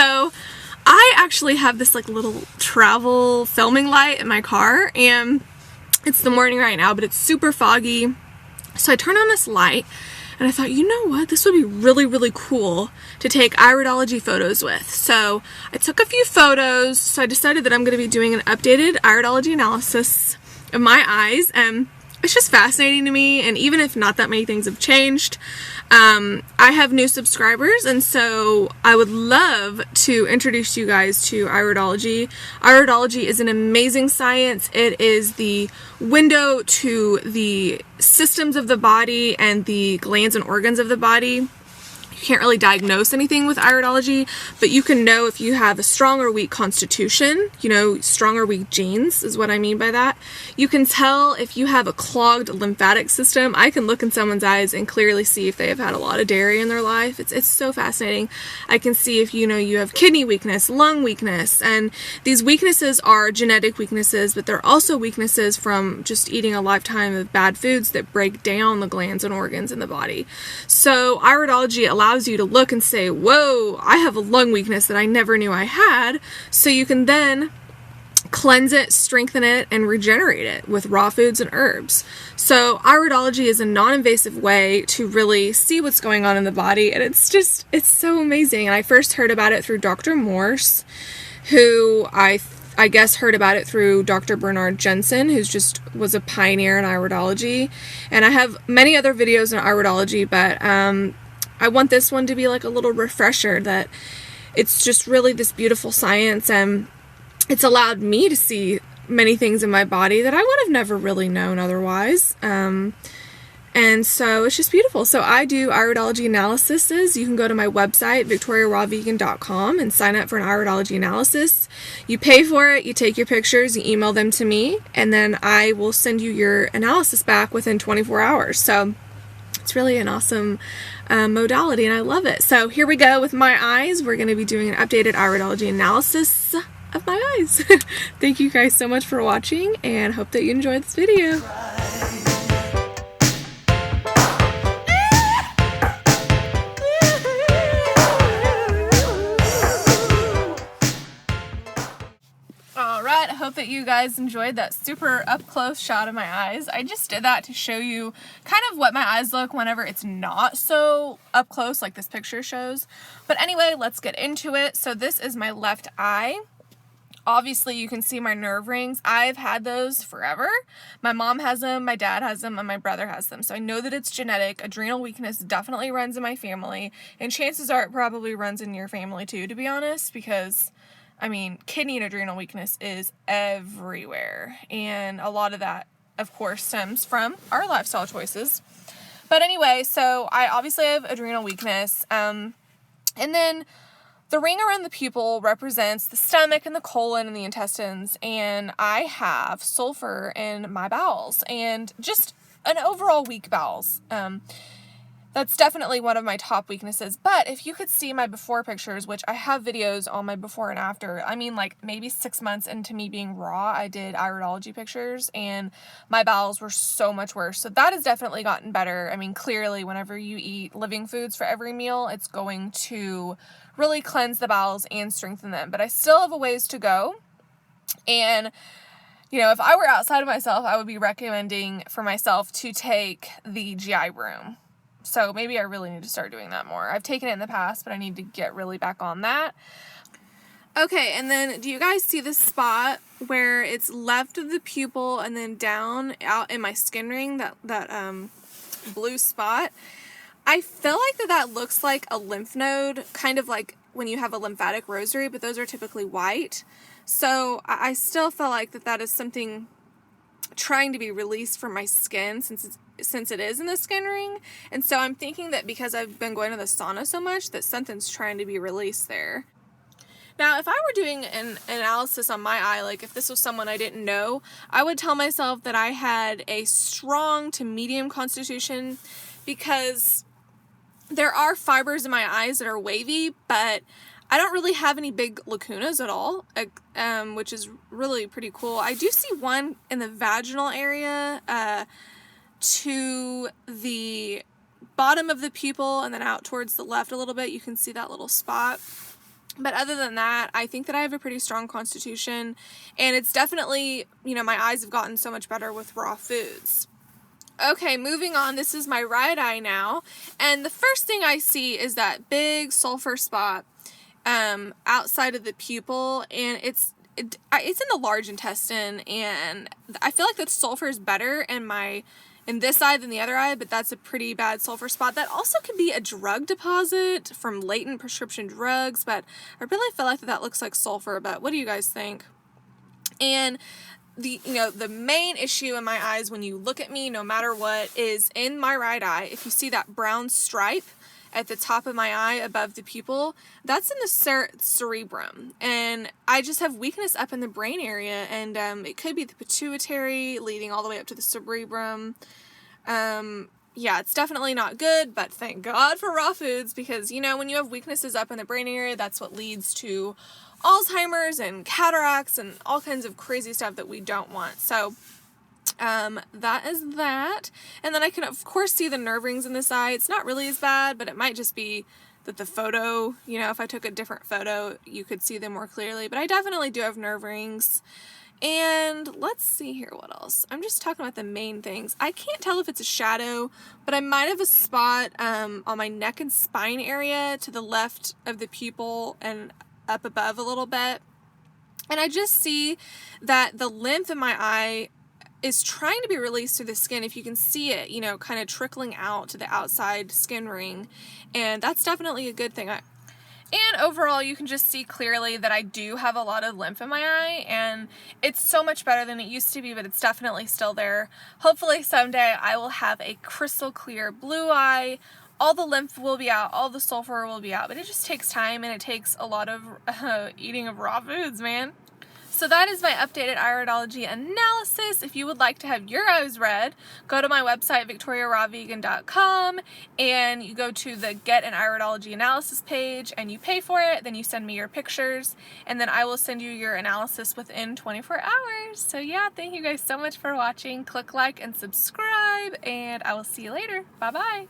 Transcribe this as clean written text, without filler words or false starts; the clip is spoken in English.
So I actually have this like little travel filming light in my car, and it's the morning right now, but it's super foggy. So I turned on this light and I thought, you know what, this would be really, really cool to take iridology photos with. So I took a few photos. So I decided that I'm going to be doing an updated iridology analysis of my eyes, and it's just fascinating to me. And even if not that many things have changed, I have new subscribers, and so I would love to introduce you guys to iridology. Iridology is an amazing science. It is the window to the systems of the body and the glands and organs of the body. You can't really diagnose anything with iridology, but you can know if you have a strong or weak constitution, you know, strong or weak genes is what I mean by that. You can tell if you have a clogged lymphatic system. I can look in someone's eyes and clearly see if they have had a lot of dairy in their life. It's so fascinating. I can see if, you know, you have kidney weakness, lung weakness, and these weaknesses are genetic weaknesses, but they're also weaknesses from just eating a lifetime of bad foods that break down the glands and organs in the body. So iridology allows you to look and say, whoa, I have a lung weakness that I never knew I had. So you can then cleanse it, strengthen it, and regenerate it with raw foods and herbs. So iridology is a non-invasive way to really see what's going on in the body, and it's so amazing. And I first heard about it through Dr. Morse, who I guess heard about it through Dr. Bernard Jensen, who's just was a pioneer in iridology. And I have many other videos on iridology, but I want this one to be like a little refresher that it's just really this beautiful science, and it's allowed me to see many things in my body that I would have never really known otherwise. And so it's just beautiful. So I do iridology analyses. You can go to my website, victoriarawvegan.com, and sign up for an iridology analysis. You pay for it, you take your pictures, you email them to me, and then I will send you your analysis back within 24 hours. So it's really an awesome modality, and I love it. So here we go with my eyes. We're going to be doing an updated iridology analysis of my eyes. Thank you guys so much for watching, and hope that you enjoyed this video. Alright, I hope that you guys enjoyed that super up-close shot of my eyes. I just did that to show you kind of what my eyes look whenever it's not so up-close like this picture shows. But anyway, let's get into it. So this is my left eye. Obviously, you can see my nerve rings. I've had those forever. My mom has them, my dad has them, and my brother has them. So I know that it's genetic. Adrenal weakness definitely runs in my family, and chances are it probably runs in your family too, to be honest, because I mean, kidney and adrenal weakness is everywhere, and a lot of that, of course, stems from our lifestyle choices. But anyway, so I obviously have adrenal weakness, and then the ring around the pupil represents the stomach and the colon and the intestines, and I have sulfur in my bowels and just an overall weak bowels. That's definitely one of my top weaknesses. But if you could see my before pictures, which I have videos on my before and after, I mean, like maybe 6 months into me being raw, I did iridology pictures, and my bowels were so much worse. So that has definitely gotten better. I mean, clearly, whenever you eat living foods for every meal, it's going to really cleanse the bowels and strengthen them. But I still have a ways to go. And you know, if I were outside of myself, I would be recommending for myself to take the GI Broom. So maybe I really need to start doing that more. I've taken it in the past, but I need to get really back on that. Okay, and then do you guys see this spot where it's left of the pupil and then down out in my skin ring, that blue spot? I feel like that looks like a lymph node, kind of like when you have a lymphatic rosary, but those are typically white. So I still feel like that is something trying to be released from my skin since it is in the skin ring. And so I'm thinking that because I've been going to the sauna so much, that something's trying to be released there. Now, if I were doing an analysis on my eye, like if this was someone I didn't know, I would tell myself that I had a strong to medium constitution, because there are fibers in my eyes that are wavy, but I don't really have any big lacunas at all, which is really pretty cool. I do see one in the vaginal area, to the bottom of the pupil, and then out towards the left a little bit. You can see that little spot. But other than that, I think that I have a pretty strong constitution, and it's definitely, you know, my eyes have gotten so much better with raw foods. Okay, moving on. This is my right eye now, and the first thing I see is that big sulfur spot outside of the pupil, and it's in the large intestine, and I feel like that sulfur is better in this eye than the other eye, but that's a pretty bad sulfur spot. That also could be a drug deposit from latent prescription drugs, but I really feel like that looks like sulfur. But what do you guys think? And the main issue in my eyes when you look at me, no matter what, is in my right eye. If you see that brown stripe at the top of my eye above the pupil, that's in the cerebrum, and I just have weakness up in the brain area, and it could be the pituitary leading all the way up to the cerebrum. Yeah, it's definitely not good, but thank God for raw foods, because when you have weaknesses up in the brain area, that's what leads to Alzheimer's and cataracts and all kinds of crazy stuff that we don't want. So that is that. And then I can of course see the nerve rings in this eye. It's not really as bad, but it might just be that the photo, if I took a different photo, you could see them more clearly. But I definitely do have nerve rings. And let's see here, what else? I'm just talking about the main things. I can't tell if it's a shadow, but I might have a spot on my neck and spine area to the left of the pupil and up above a little bit. And I just see that the lymph in my eye is trying to be released through the skin. If you can see it, kind of trickling out to the outside skin ring. And that's definitely a good thing. And overall, you can just see clearly that I do have a lot of lymph in my eye, and it's so much better than it used to be, but it's definitely still there. Hopefully someday I will have a crystal clear blue eye. All the lymph will be out, all the sulfur will be out, but it just takes time, and it takes a lot of eating of raw foods, man. So that is my updated iridology analysis. If you would like to have your eyes read, go to my website, victoriarawvegan.com, and you go to the Get an Iridology Analysis page, and you pay for it, then you send me your pictures, and then I will send you your analysis within 24 hours. So yeah, thank you guys so much for watching. Click like and subscribe, and I will see you later. Bye-bye.